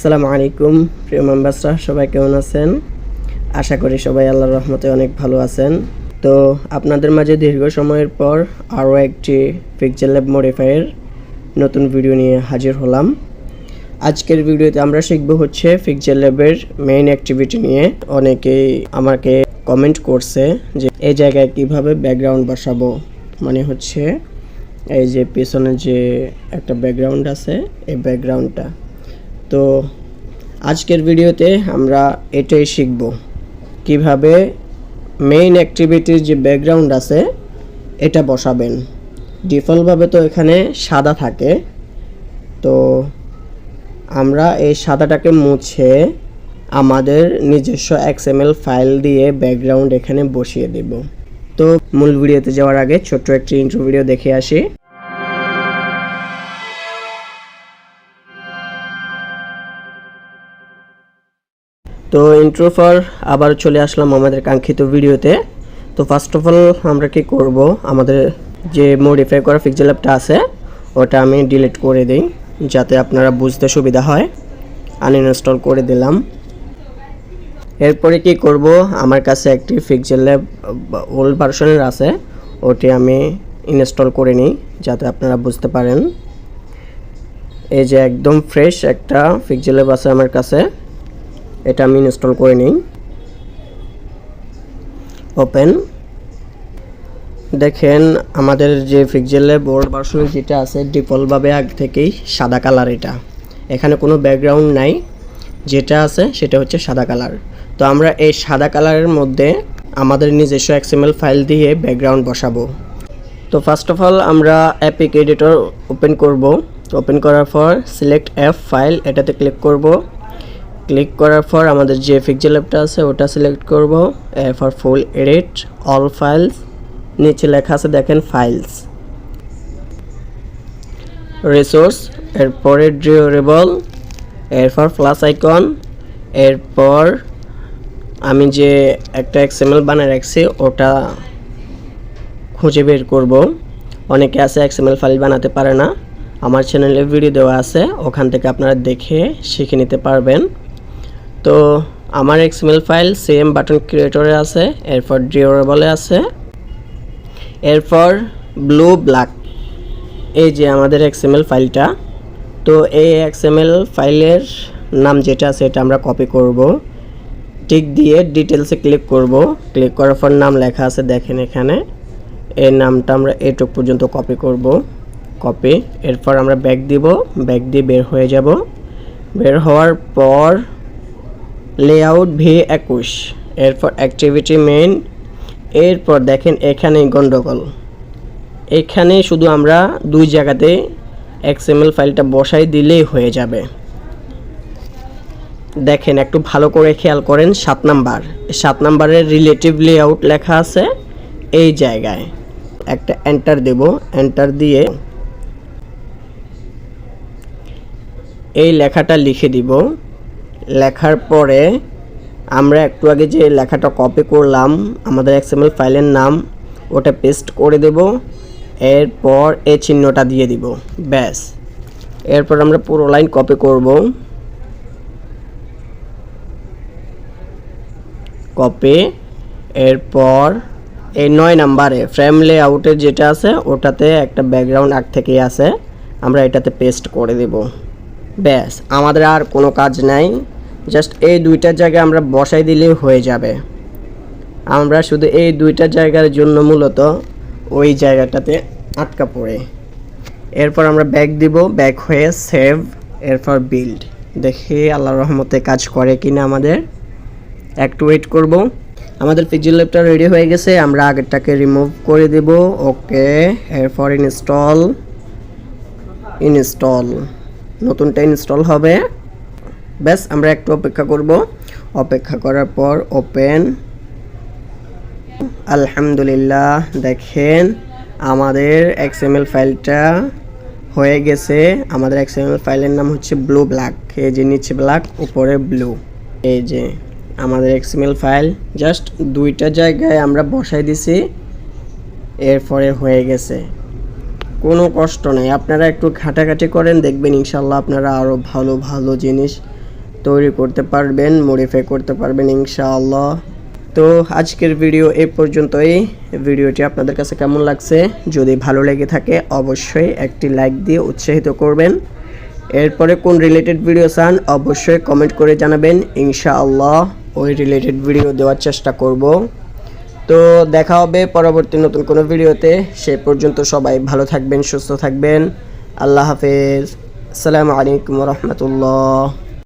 আসসালামু আলাইকুম প্রিয় মেম্বারসরা, সবাই কেমন আছেন? আশা করি সবাই আল্লাহর রহমতে অনেক ভালো আছেন। তো আপনাদের মাঝে দীর্ঘ সময়ের পর আরও একটি পিক্সেলল্যাব মডিফায়ার নতুন ভিডিও নিয়ে হাজির হলাম। আজকের ভিডিওতে আমরা শিখব হচ্ছে পিক্সেলল্যাবের মেইন অ্যাক্টিভিটি নিয়ে। অনেকেই আমাকে কমেন্ট করছে যে এই জায়গায় কিভাবে ব্যাকগ্রাউন্ড বসাবো, মানে হচ্ছে এই যে পিছনে যে একটা ব্যাকগ্রাউন্ড আছে এই ব্যাকগ্রাউন্ডটা। তো আজকের ভিডিওতে আমরা এটাই শিখব, কিভাবে মেইন অ্যাক্টিভিটির যে ব্যাকগ্রাউন্ড আছে এটা বসাবেন। ডিফল্টভাবে তো এখানে সাদা থাকে, তো আমরা এই সাদাটাকে মুছে আমাদের নিজস্ব XML ফাইল দিয়ে ব্যাকগ্রাউন্ড এখানে বসিয়ে দেব। তো মূল ভিডিওতে যাওয়ার আগে ছোট্ট একটি ইন্ট্রো ভিডিও দেখে আসি। তো ইন্ট্রো পর আবার চলে আসলাম আমাদের কাঙ্ক্ষিত ভিডিওতে। তো ফার্স্ট অফ অল আমরা কি করব, আমাদের যে মডিফাই করা পিক্সেলল্যাবটা আছে ওটা আমি ডিলিট করে দিই যাতে আপনারা বুঝতে সুবিধা হয়। আনইনস্টল করে দিলাম। এরপরে কি করব, আমার কাছে একটি পিক্সেলল্যাব ওল্ড ভার্সনের আছে, ওটি আমি ইনস্টল করে নিই যাতে আপনারা বুঝতে পারেন। এই যে একদম ফ্রেশ একটা পিক্সেলল্যাব আছে আমার কাছে, এটা আমি ইনস্টল করে নিই। ওপেন। দেখেন আমাদের যে পিক্সেলল্যাব ওল্ড ভার্সনের যেটা আছে ডিফল্টভাবে আগে থেকেই সাদা কালার। এটা এখানে কোনো ব্যাকগ্রাউন্ড নাই, যেটা আছে সেটা হচ্ছে সাদা কালার। তো আমরা এই সাদা কালারের মধ্যে আমাদের নিজস্ব XML ফাইল দিয়ে ব্যাকগ্রাউন্ড বসাবো। তো ফার্স্ট অফ অল আমরা অ্যাপিক এডিটর ওপেন করব। ওপেন করার পর সিলেক্ট অ্যাপ ফাইল, এটাতে ক্লিক করব। ক্লিক করার পর আমাদের যে পিক্সেলল্যাবটা আছে ওটা সিলেক্ট করব। For full edit all files, নিচে লেখা আছে দেখেন ফাইলস, রিসোর্স, এরপরে ডিউরেবল, এরপর প্লাস আইকন, এরপর আমি যে একটা XML বানিয়ে রাখছি ওটা খুঁজে বের করব। অনেকে আছে XML ফাইল বানাতে পারে না, আমার চ্যানেলে ভিডিও দেওয়া আছে, ওখান থেকে আপনারা দেখে শিখে নিতে পারবেন। তো আমার XML ফাইল সেম বাটন ক্রিয়েটরে আছে, এরপর ডিউরেবলে আছে, এরপর ব্লু ব্ল্যাক, এই যে আমাদের XML ফাইলটা। তো এই XML ফাইলের নাম যেটা আছে এটা আমরা কপি করব। টিক দিয়ে ডিটেলসে ক্লিক করব। ক্লিক করার পর নাম লেখা আছে দেখেন এখানে, এই নামটা আমরা এটুক পর্যন্ত কপি করব। কপি, এরপর আমরা ব্যাক দিব, ব্যাক দিয়ে বের হয়ে যাব। বের হওয়ার পর লেআউট V21, এরপর অ্যাক্টিভিটি মেইন, এরপর দেখেন এখানে গন্ডগোল, এখানে শুধু আমরা দুই জায়গাতে XML ফাইলটা বসাই দিলেই হয়ে যাবে। দেখেন একটু ভালো করে খেয়াল করেন, 7 নাম্বারের রিলেটিভ লেআউট লেখা আছে এই জায়গায়। একটা এন্টার দেব, এন্টার দিয়ে এই লেখাটা লিখে দিব। লেখার পরে আমরা একটু আগে যে লেখাটা কপি করলাম আমাদের XML ফাইলের নাম, ওটা পেস্ট করে দেব। এরপর এই চিহ্নটা দিয়ে দিব, ব্যাস। এরপর আমরা পুরো লাইন কপি করব। কপি, এরপর এই 9 নাম্বারে ফ্রেম লেআউটের যেটা আছে ওটাতে একটা ব্যাকগ্রাউন্ড আগ থেকেই আছে, আমরা এটাতে পেস্ট করে দেব। ব্যাস, আমাদের আর কোনো কাজ নাই, জাস্ট এই দুইটা জায়গায় আমরা বসাই দিলেই হয়ে যাবে। আমরা শুধু এই দুইটা জায়গার জন্য মূলত ওই জায়গাটাতে আটকা পড়ে। এরপর আমরা ব্যাক দিব, ব্যাক হয়ে সেভ, এরপর বিল্ড। দেখি আল্লাহর রহমতে কাজ করে কিনা আমাদের। একটু ওয়েট করব। আমাদের পিক্সেলল্যাবটা রেডি হয়ে গেছে, আমরা আগেরটাকে রিমুভ করে দেব। ওকে, এরপর ইনস্টল, নতুনটা ইনস্টল হবে। ব্যাস, আমরা একটু অপেক্ষা করব। অপেক্ষা করার পর ওপেন। আলহামদুলিল্লাহ, দেখেন আমাদের XML ফাইলটা হয়ে গেছে। আমাদের XML ফাইলের নাম হচ্ছে ব্লু ব্ল্যাক, এই যে নিচে ব্ল্যাক উপরে ব্লু। এই যে আমাদের XML ফাইল জাস্ট দুইটা জায়গায় আমরা বসাই দিছি, এরপরে হয়ে গেছে। কোনো কষ্ট নেই, আপনারা একটু ঘাটাঘাটি করেন, দেখবেন ইনশাল্লাহ আপনারা আরও ভালো ভালো জিনিস তৈরি করতে পারবেন, মডিফাই করতে পারবেন ইনশাআল্লাহ। তো আজকের ভিডিও এই পর্যন্তই। ভিডিওটি আপনাদের কাছে কেমন লাগছে, যদি ভালো লেগে থাকে অবশ্যই একটি লাইক দিয়ে উৎসাহিত করবেন। এরপরে কোন রিলেটেড ভিডিও চান অবশ্যই কমেন্ট করে জানাবেন, ইনশাআল্লাহ ওই রিলেটেড ভিডিও দেওয়ার চেষ্টা করব। তো দেখা হবে পরবর্তী নতুন কোনো ভিডিওতে। সে পর্যন্ত সবাই ভালো থাকবেন, সুস্থ থাকবেন। আল্লাহ হাফেজ। আসসালামু আলাইকুম ওয়া রাহমাতুল্লাহ।